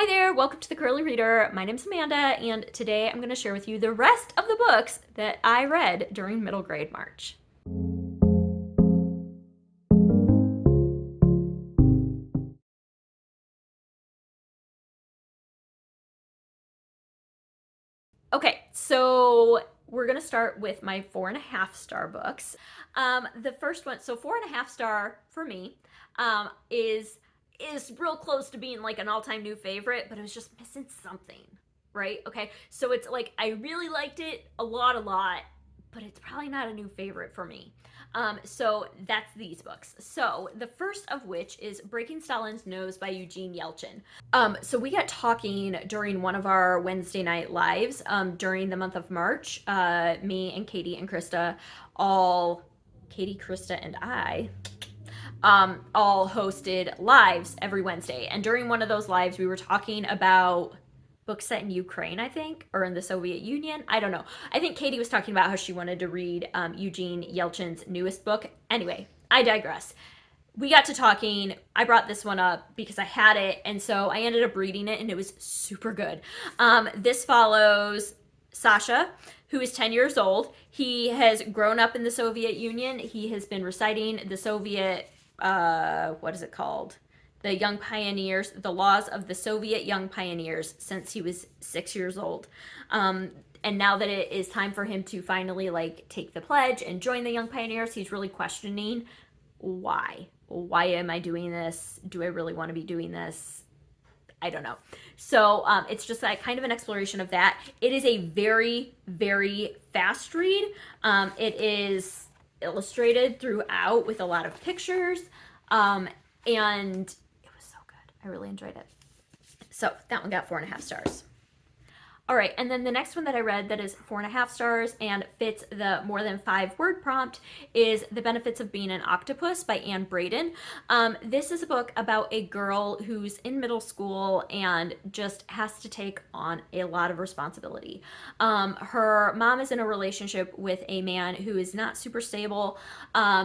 Hi there, welcome to the Curly Reader. My name's Amanda, and today I'm going to share with you the rest of the books that I read during middle grade March. Okay, so we're going to start with my 4.5-star books. The first one, so 4.5-star for me, is real close to being like an all-time new favorite, but it was just missing something, right? Okay, so it's like I really liked it a lot, but it's probably not a new favorite for me. So that's these books. So the first of which is Breaking Stalin's Nose by Eugene Yelchin. So we got talking during one of our Wednesday night lives during the month of March. Me and Katie and Krista, Katie, Krista, and I all hosted lives every Wednesday. And during one of those lives, we were talking about books set in Ukraine, I think, or in the Soviet Union. I don't know. I think Katie was talking about how she wanted to read Eugene Yelchin's newest book. Anyway, I digress. We got to talking. I brought this one up because I had it, and so I ended up reading it, and it was super good. This follows Sasha, who is 10 years old. He has grown up in the Soviet Union. He has been reciting the Soviet, what is it called? The Young Pioneers, the laws of the Soviet Young Pioneers since he was 6 years old. And now that it is time for him to finally like take the pledge and join the Young Pioneers, he's really questioning why. Why am I doing this? Do I really want to be doing this? I don't know. So it's just like kind of an exploration of that. It is a very, very fast read. It is illustrated throughout with a lot of pictures. And it was so good. I really enjoyed it. So that one got 4.5 stars. All right, and then the next one that I read that is 4.5 stars and fits the more than 5 word prompt is The Benefits of Being an Octopus by Anne Braden. This is a book about a girl who's in middle school and just has to take on a lot of responsibility. Her mom is in a relationship with a man who is not super stable.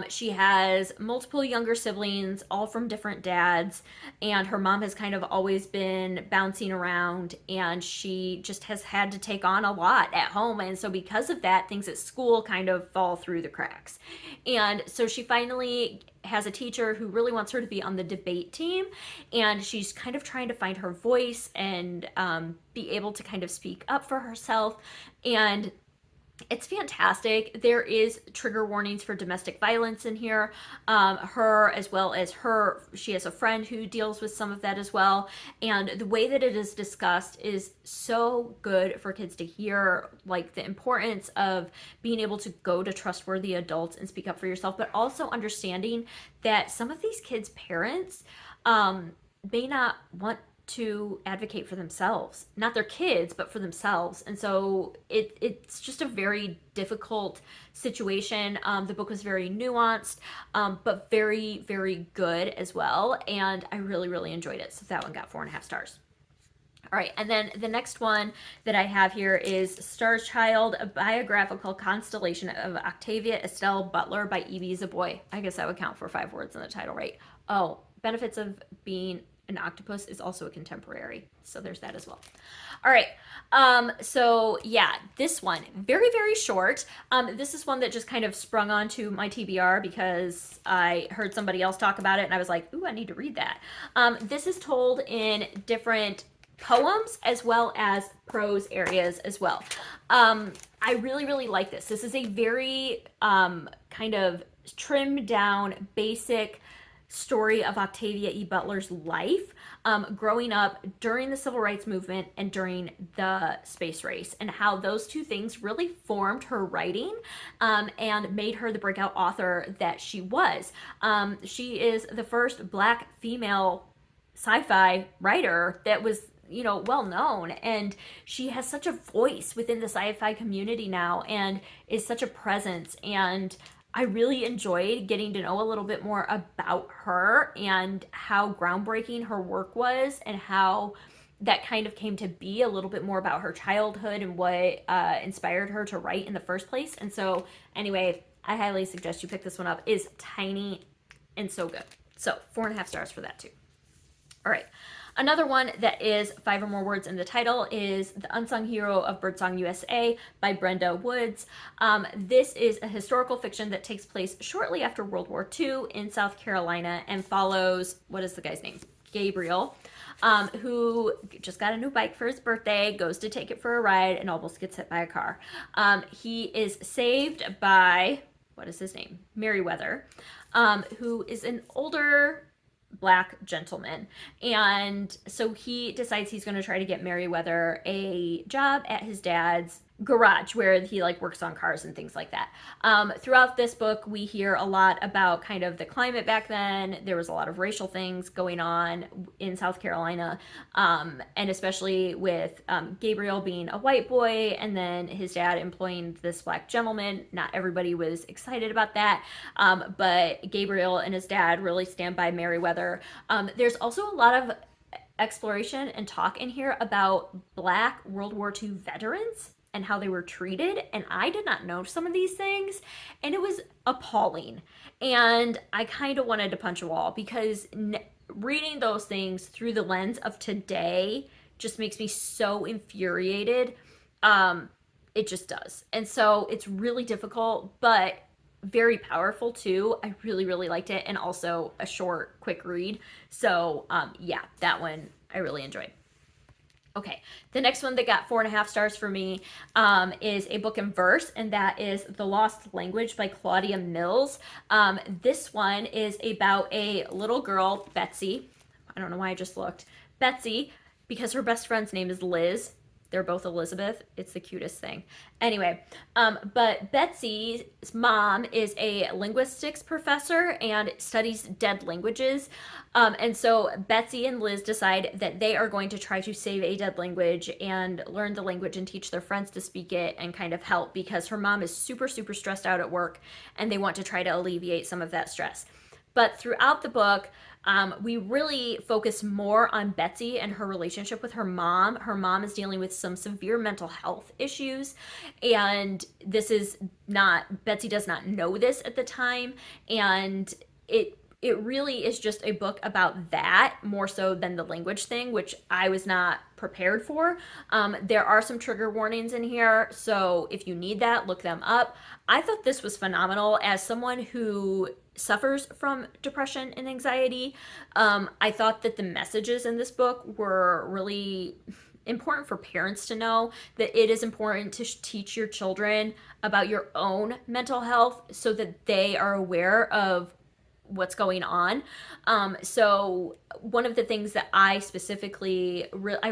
She has multiple younger siblings, all from different dads, and her mom has kind of always been bouncing around, and she just has had to take on a lot at home, and so because of that, things at school kind of fall through the cracks. And so she finally has a teacher who really wants her to be on the debate team, and she's kind of trying to find her voice and be able to kind of speak up for herself. And it's fantastic. There is trigger warnings for domestic violence in here. Her, as well as she has a friend who deals with some of that as well. And the way that it is discussed is so good for kids to hear, like the importance of being able to go to trustworthy adults and speak up for yourself, but also understanding that some of these kids' parents may not want to advocate for themselves, not their kids, but for themselves. And so it's just a very difficult situation. The book was very nuanced, but very, very good as well. And I really, really enjoyed it. So that one got 4.5 stars. All right, and then the next one that I have here is Star's Child, a biographical constellation of Octavia Estelle Butler by E.B. Zaboy. I guess that would count for 5 words in the title, right? Oh, Benefits of Being an Octopus is also a contemporary, so there's that as well. All right, so yeah, this one, very, very short. This is one that just kind of sprung onto my TBR because I heard somebody else talk about it, and I was like, ooh, I need to read that. This is told in different poems as well as prose areas as well. I really, really like this. This is a very kind of trimmed down, basic story of Octavia E. Butler's life growing up during the Civil Rights Movement and during the space race, and how those two things really formed her writing and made her the breakout author that she was. She is the first Black female sci-fi writer that was well known, and she has such a voice within the sci-fi community now and is such a presence. And I really enjoyed getting to know a little bit more about her and how groundbreaking her work was, and how that kind of came to be a little bit more about her childhood and what inspired her to write in the first place. And so anyway, I highly suggest you pick this one up. It's tiny and so good. So 4.5 stars for that too. All right. Another one that is 5 or more words in the title is The Unsung Hero of Birdsong USA by Brenda Woods. This is a historical fiction that takes place shortly after World War II in South Carolina and follows, what is the guy's name? Gabriel, who just got a new bike for his birthday, goes to take it for a ride, and almost gets hit by a car. He is saved by, what is his name? Merriweather, who is an older Black gentleman. And so he decides he's going to try to get Merriweather a job at his dad's garage where he like works on cars and things like that. Throughout this book, we hear a lot about kind of the climate back then. There was a lot of racial things going on in South Carolina, and especially with Gabriel being a white boy and then his dad employing this Black gentleman. Not everybody was excited about that, but Gabriel and his dad really stand by Merriweather. There's also a lot of exploration and talk in here about Black World War II veterans and how they were treated, and I did not know some of these things, and it was appalling, and I kind of wanted to punch a wall because reading those things through the lens of today just makes me so infuriated. It just does, and so it's really difficult, but very powerful too. I really liked it, and also a short, quick read. So yeah, that one I really enjoyed. Okay, the next one that got 4.5 stars for me is a book in verse, and that is The Lost Language by Claudia Mills. This one is about a little girl, Betsy. I don't know why I just looked. Betsy, because her best friend's name is Liz. They're both Elizabeth. It's the cutest thing. Anyway, but Betsy's mom is a linguistics professor and studies dead languages. And so Betsy and Liz decide that they are going to try to save a dead language and learn the language and teach their friends to speak it and kind of help, because her mom is super stressed out at work and they want to try to alleviate some of that stress. But throughout the book, we really focus more on Betsy and her relationship with her mom. Her mom is dealing with some severe mental health issues, and Betsy does not know this at the time, and it really is just a book about that more so than the language thing, which I was not prepared for. There are some trigger warnings in here, so if you need that, look them up. I thought this was phenomenal. As someone who suffers from depression and anxiety, I thought that the messages in this book were really important for parents to know, that it is important to teach your children about your own mental health so that they are aware of what's going on. So one of the things that I specifically I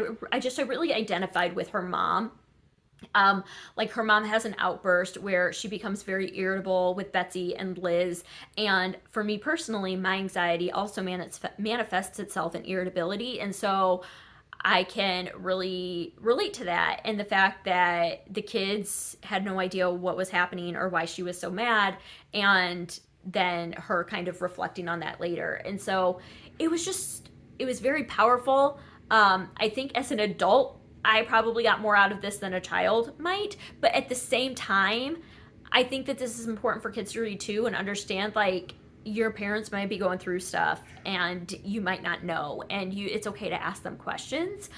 really identified with her mom. Like her mom has an outburst where she becomes very irritable with Betsy and Liz, and for me personally, my anxiety also manifests itself in irritability, and so I can really relate to that, and the fact that the kids had no idea what was happening or why she was so mad, and then her kind of reflecting on that later. And so it was very powerful. I think as an adult, I probably got more out of this than a child might, but at the same time, I think that this is important for kids to read too and understand, like, your parents might be going through stuff and you might not know, and it's okay to ask them questions.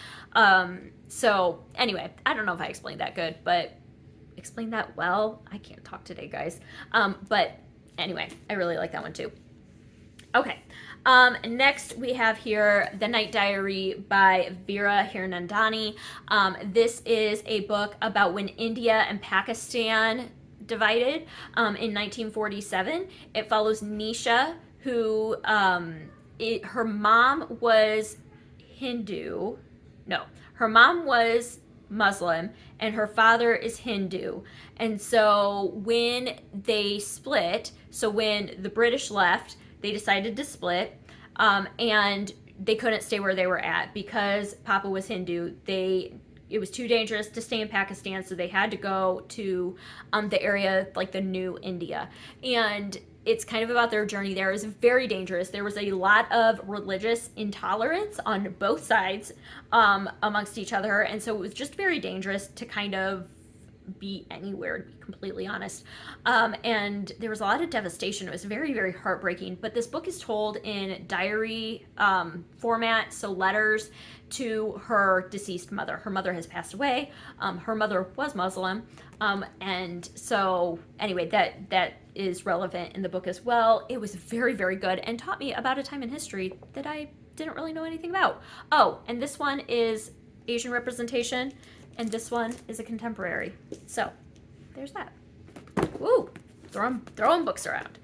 So anyway, I don't know if I explained that good, but explained that well. I can't talk today, guys. But anyway, I really like that one too. Okay. Next we have here The Night Diary by Veera Hirnandani. This is a book about when India and Pakistan divided in 1947. It follows Nisha, who her mom was Hindu. No, her mom was Muslim and her father is Hindu. And so when they split, so when the British left, they decided to split, and they couldn't stay where they were at because Papa was Hindu. It was too dangerous to stay in Pakistan, so they had to go to the area like the new India. And it's kind of about their journey there. It was very dangerous. There was a lot of religious intolerance on both sides amongst each other, and so it was just very dangerous to kind of be anywhere, to be completely honest. And there was a lot of devastation. It was very, very heartbreaking. But this book is told in diary format, so letters to her deceased mother. Her mother has passed away. Her mother was Muslim. And so anyway, that is relevant in the book as well. It was very, very good and taught me about a time in history that I didn't really know anything about. Oh, and this one is Asian representation, and this one is a contemporary. So there's that. Woo, throwing books around.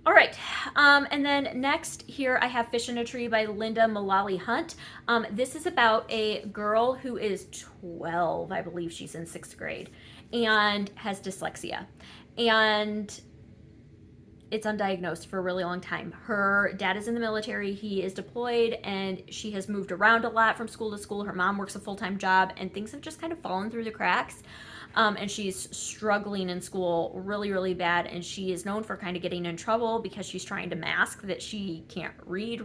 All right, and then next here I have Fish in a Tree by Linda Mullally Hunt. This is about a girl who is 12, I believe she's in 6th grade, and has dyslexia. And it's undiagnosed for a really long time. Her dad is in the military, he is deployed, and she has moved around a lot from school to school. Her mom works a full-time job, and things have just kind of fallen through the cracks. And she's struggling in school really, really bad, and she is known for kind of getting in trouble because she's trying to mask that she can't read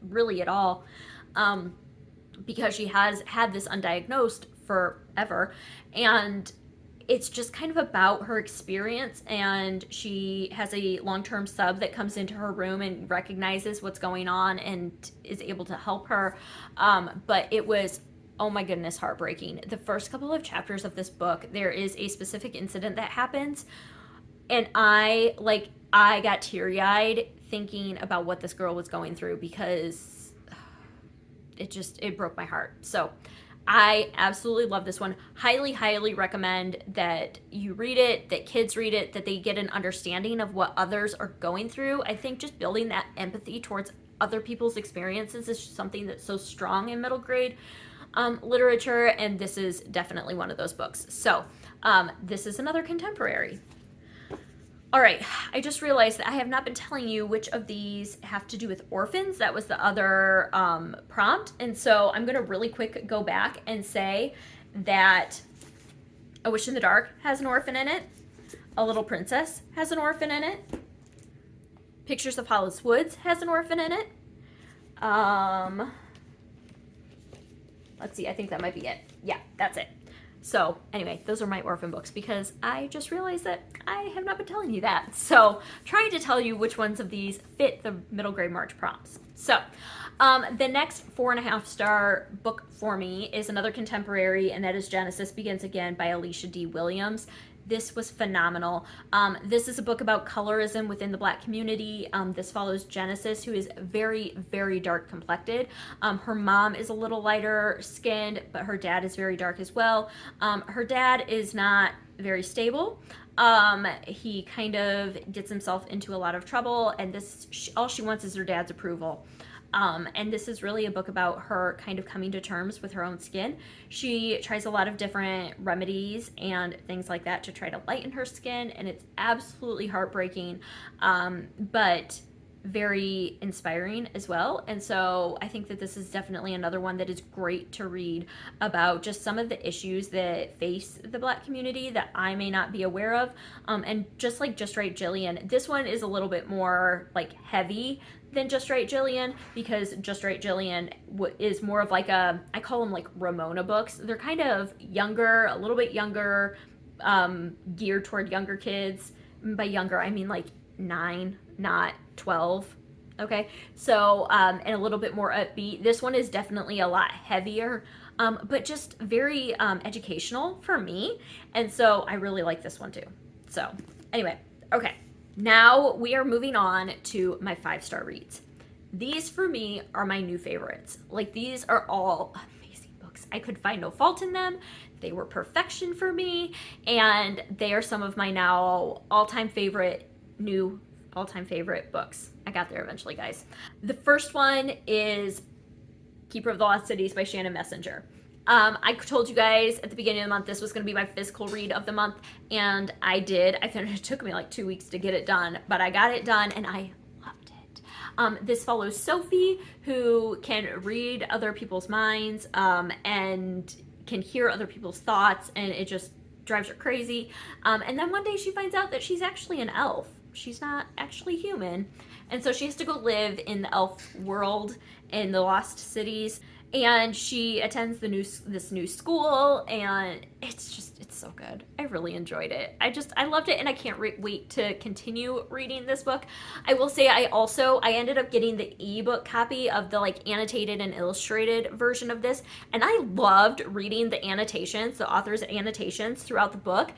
really at all, because she has had this undiagnosed forever. And it's just kind of about her experience, and she has a long-term sub that comes into her room and recognizes what's going on and is able to help her. But it was, oh my goodness, heartbreaking. The first couple of chapters of this book, there is a specific incident that happens, and I got teary-eyed thinking about what this girl was going through, because it broke my heart. So I absolutely love this one. Highly, highly recommend that you read it, that kids read it, that they get an understanding of what others are going through. I think just building that empathy towards other people's experiences is something that's so strong in middle grade literature, and this is definitely one of those books. So this is another contemporary. All right, I just realized that I have not been telling you which of these have to do with orphans. That was the other prompt. And so I'm going to really quick go back and say that A Wish in the Dark has an orphan in it. A Little Princess has an orphan in it. Pictures of Hollis Woods has an orphan in it. Let's see, I think that might be it. Yeah, that's it. So anyway, those are my orphan books, because I just realized that I have not been telling you that. So trying to tell you which ones of these fit the middle grade March prompts. So the next 4.5-star book for me is another contemporary, and that is Genesis Begins Again by Alicia D. Williams. This was phenomenal. This is a book about colorism within the Black community. This follows Genesis, who is very, very dark complected. Her mom is a little lighter skinned, but her dad is very dark as well. Her dad is not very stable. He kind of gets himself into a lot of trouble, and all she wants is her dad's approval. And this is really a book about her kind of coming to terms with her own skin. She tries a lot of different remedies and things like that to try to lighten her skin, and it's absolutely heartbreaking, but very inspiring as well. And so I think that this is definitely another one that is great to read about just some of the issues that face the Black community that I may not be aware of. And just like Just Right Jillian, this one is a little bit more like heavy than Just Right Jillian, because Just Right Jillian is more of like I call them like Ramona books. They're kind of younger, a little bit younger, geared toward younger kids. By younger, I mean like 9, not 12. Okay, so and a little bit more upbeat. This one is definitely a lot heavier, but just very educational for me, and so I really like this one too. So anyway, okay, now we are moving on to my 5-star reads. These for me are my new favorites. Like, these are all amazing books. I could find no fault in them. They were perfection for me, and they are some of my now all-time favorite books. I got there eventually, guys. The first one is Keeper of the Lost Cities by Shannon Messenger. I told you guys at the beginning of the month this was going to be my physical read of the month, and I did. I think it took me like 2 weeks to get it done, but I got it done, and I loved it. This follows Sophie, who can read other people's minds and can hear other people's thoughts, and it just drives her crazy. And then one day she finds out that she's actually an elf. She's not actually human, and so she has to go live in the elf world in the Lost Cities. and she attends this new school, and it's so good. I really enjoyed it. I loved it, and I can't wait to continue reading this book. I will say I ended up getting the ebook copy of the like annotated and illustrated version of this, and I loved reading the annotations, the author's annotations throughout the book.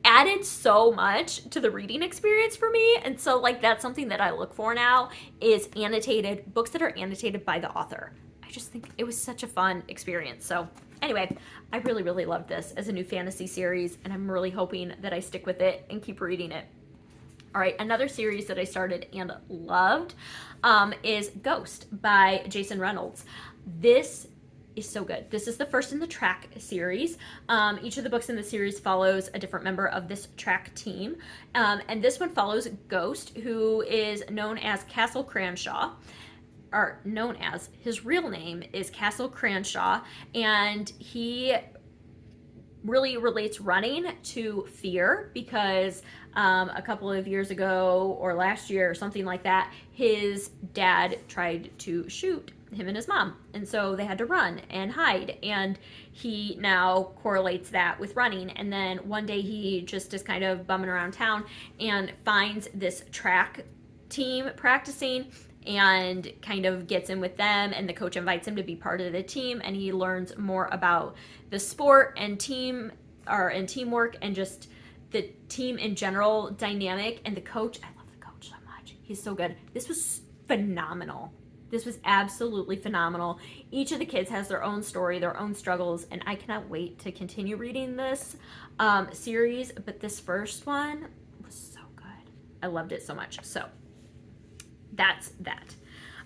Added so much to the reading experience for me, and so like that's something that I look for now, is annotated books that are annotated by the author. I just think it was such a fun experience. So anyway, I really, really loved this as a new fantasy series, and I'm really hoping that I stick with it and keep reading it. All right, another series that I started and loved is Ghost by Jason Reynolds. This is so good. This is the first in the track series. Each of the books in the series follows a different member of this track team. And this one follows Ghost, who is known as Castle Cranshaw, or known as, his real name is Castle Cranshaw, and he really relates running to fear because a couple of years ago, or last year or something like that, his dad tried to shoot him and his mom, and so they had to run and hide, and he now correlates that with running. And then one day he just is kind of bumming around town and finds this track team practicing and kind of gets in with them, and the coach invites him to be part of the team, and he learns more about the sport and teamwork and just the team in general dynamic. And the coach, I love the coach so much. He's so good. This was phenomenal. This was absolutely phenomenal. Each of the kids has their own story, their own struggles, and I cannot wait to continue reading this series. But this first one was so good. I loved it so much. So that's that.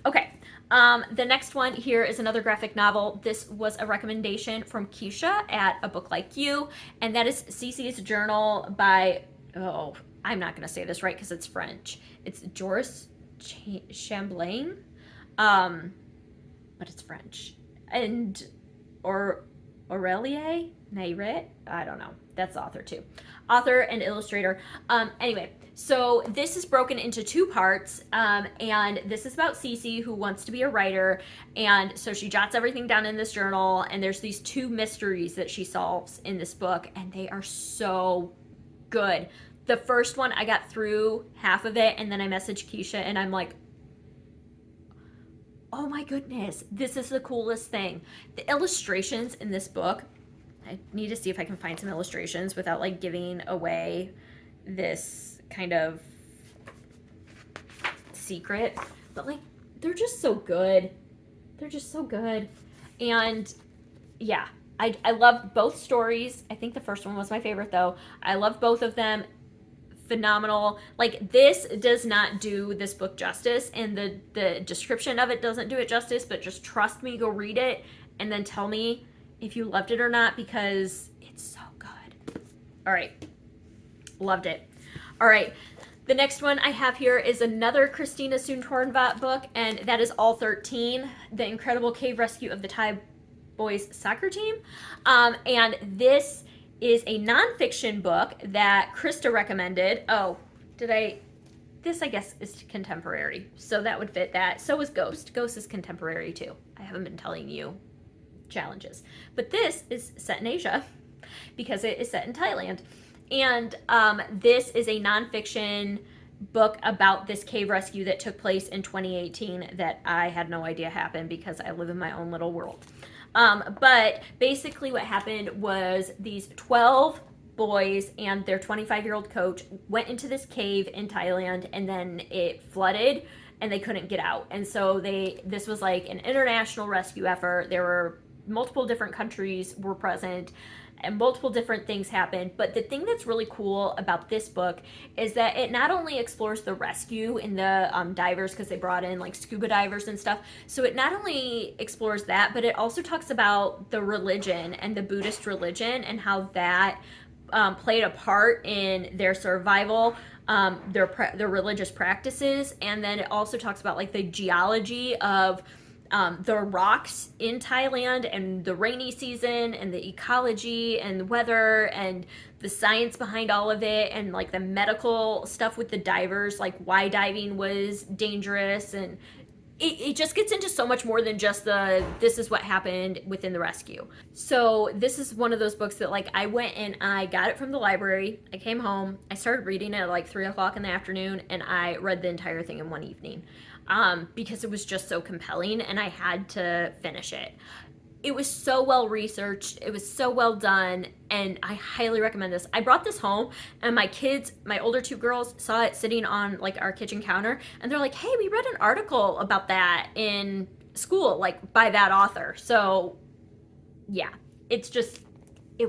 Okay, the next one here is another graphic novel. This was a recommendation from Keisha at A Book Like You, and that is Cess Journal by, oh, I'm not going to say this right because it's French. It's Joris Chamblain. But it's French. And Aurelie Nayret, I don't know. That's the author too. Author and illustrator. Anyway, so this is broken into two parts, and this is about Cece, who wants to be a writer, and so she jots everything down in this journal, and there's these two mysteries that she solves in this book, and they are so good. The first one, I got through half of it, and then I messaged Keisha, and I'm like, oh my goodness, this is the coolest thing. The illustrations in this book, I need to see if I can find some illustrations without like giving away this kind of secret, but like they're just so good. They're just so good. And yeah, I love both stories. I think the first one was my favorite though. I love both of them. Phenomenal. Like, this does not do this book justice, and the description of it doesn't do it justice, but just trust me, go read it, and then tell me if you loved it or not, because it's so good. All right. Loved it. All right. The next one I have here is another Christina Soontornvat book, and that is All 13, The Incredible Cave Rescue of the Thai Boys Soccer Team. And this is a nonfiction book that Krista recommended. Oh, this I guess is contemporary, so that would fit that. So is Ghost. Ghost is contemporary too. I haven't been telling you challenges. But this is set in Asia because it is set in Thailand. And this is a nonfiction book about this cave rescue that took place in 2018 that I had no idea happened because I live in my own little world. But basically what happened was these 12 boys and their 25-year-old coach went into this cave in Thailand, and then it flooded and they couldn't get out. And so this was like an international rescue effort. There were multiple different countries were present, and multiple different things happened. But the thing that's really cool about this book is that it not only explores the rescue and the divers, because they brought in like scuba divers and stuff. So it not only explores that, but it also talks about the religion and the Buddhist religion and how that played a part in their survival, their religious practices. And then it also talks about like the geology of the rocks in Thailand and the rainy season and the ecology and the weather and the science behind all of it, and like the medical stuff with the divers, like why diving was dangerous. And it just gets into so much more than just this is what happened within the rescue. So this is one of those books that like I went and I got it from the library. I came home, I started reading it at like 3 o'clock in the afternoon, and I read the entire thing in one evening because it was just so compelling and I had to finish it. It was so well researched, it was so well done, and I highly recommend this. I brought this home and my kids, my older two girls, saw it sitting on like our kitchen counter, and they're like, hey, we read an article about that in school, like by that author. So yeah, it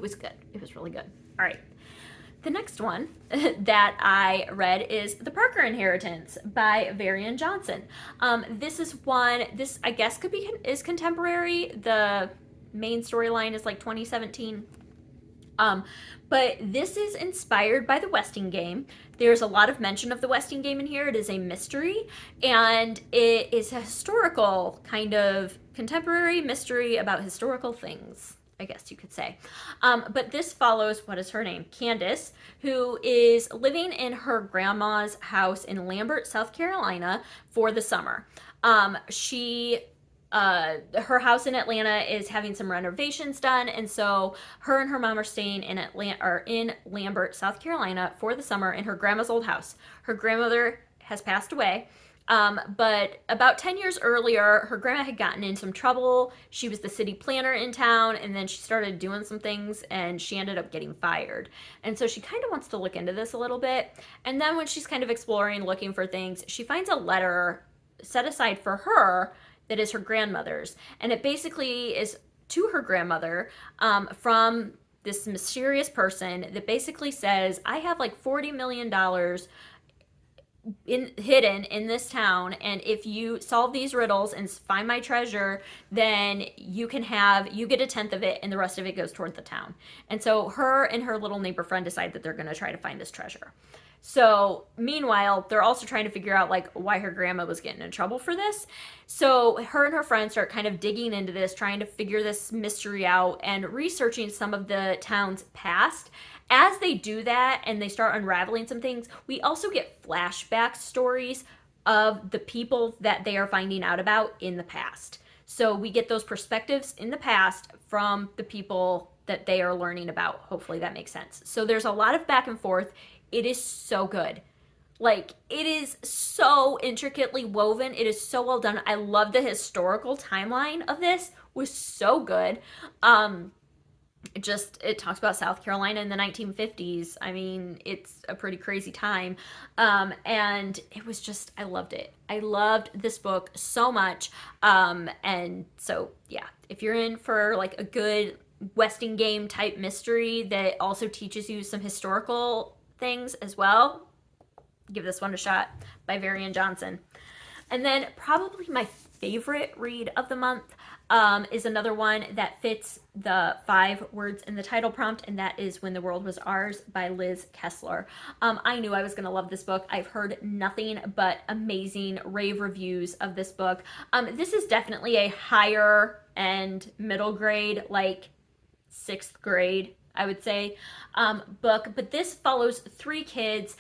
was good. It was really good. All right. The next one that I read is The Parker Inheritance by Varian Johnson. This is one, this I guess is contemporary. The main storyline is like 2017. But this is inspired by the Westing game. There's a lot of mention of the Westing game in here. It is a mystery, and it is a historical kind of contemporary mystery about historical things, I guess you could say. But this follows, what is her name? Candace, who is living in her grandma's house in Lambert, South Carolina for the summer. Her house in Atlanta is having some renovations done, and so her and her mom are staying in Lambert, South Carolina for the summer in her grandma's old house. Her grandmother has passed away. But about 10 years earlier, her grandma had gotten in some trouble. She was the city planner in town, and then she started doing some things, and she ended up getting fired. And so she kind of wants to look into this a little bit. And then when she's kind of exploring, looking for things, she finds a letter set aside for her that is her grandmother's. And it basically is to her grandmother from this mysterious person that basically says, I have like $40 million hidden in this town, and if you solve these riddles and find my treasure, then you get a tenth of it, and the rest of it goes toward the town. And so her and her little neighbor friend decide that they're going to try to find this treasure. So meanwhile, they're also trying to figure out like why her grandma was getting in trouble for this. So her and her friend start kind of digging into this, trying to figure this mystery out and researching some of the town's past. As they do that and they start unraveling some things, we also get flashback stories of the people that they are finding out about in the past. So we get those perspectives in the past from the people that they are learning about. Hopefully that makes sense. So there's a lot of back and forth. It is so good. Like, it is so intricately woven. It is so well done. I love the historical timeline of this. Was so good. It talks about South Carolina in the 1950s. I mean, it's a pretty crazy time. And it was just, I loved it. I loved this book so much. And so, yeah, if you're in for like a good Westing game type mystery that also teaches you some historical things as well, give this one a shot, by Varian Johnson. And then probably my favorite read of the month is another one that fits the 5 words in the title prompt, and that is When the World Was Ours by Liz Kessler. I knew I was going to love this book. I've heard nothing but amazing rave reviews of this book. This is definitely a higher end middle grade, like 6th grade, I would say, book. But this follows 3 kids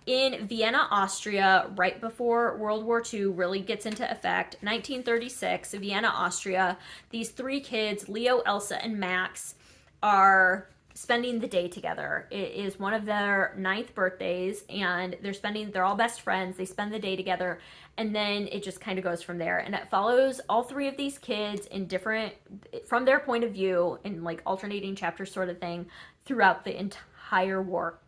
in Vienna, Austria, right before World War II really gets into effect. 1936, Vienna, Austria. These 3 kids, Leo, Elsa, and Max, are spending the day together. It is one of their 9th birthdays, and they're all best friends. They spend the day together, and then it just kind of goes from there. And it follows all 3 of these kids from their point of view, in like alternating chapters sort of thing, throughout the entire war.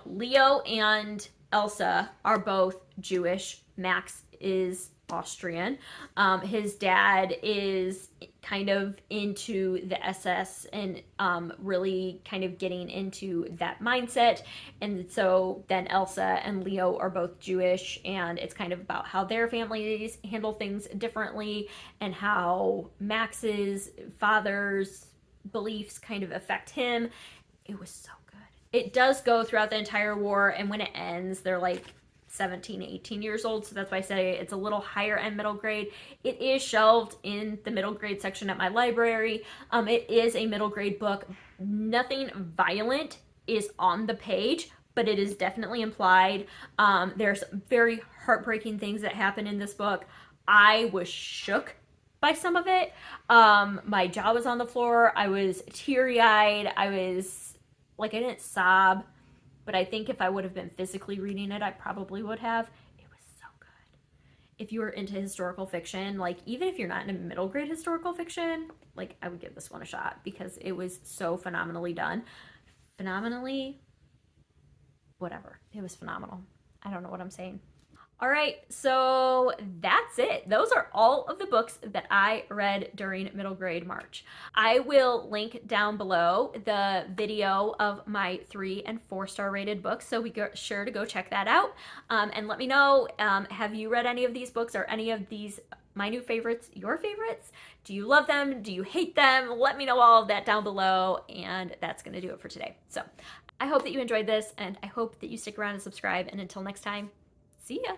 Leo and Elsa are both Jewish. Max is Austrian. His dad is kind of into the SS and really kind of getting into that mindset. And so then Elsa and Leo are both Jewish, and it's kind of about how their families handle things differently and how Max's father's beliefs kind of affect him. It was so good. It does go throughout the entire war, and when it ends, they're like 17, 18 years old, so that's why I say it's a little higher end middle grade. It is shelved in the middle grade section at my library. It is a middle grade book. Nothing violent is on the page, but it is definitely implied. There's very heartbreaking things that happen in this book. I was shook by some of it. My jaw was on the floor. I was teary-eyed. I didn't sob, but I think if I would have been physically reading it, I probably would have. It was so good. If you were into historical fiction, like even if you're not into middle grade historical fiction, like I would give this one a shot because it was so phenomenally done. Phenomenally, whatever. It was phenomenal. I don't know what I'm saying. All right, so that's it. Those are all of the books that I read during middle grade March. I will link down below the video of my 3 and 4 star rated books, so be sure to go check that out. And let me know, have you read any of these books? Or any of these my new favorites your favorites? Do you love them? Do you hate them? Let me know all of that down below, and that's gonna do it for today. So I hope that you enjoyed this, and I hope that you stick around and subscribe, and until next time, see ya.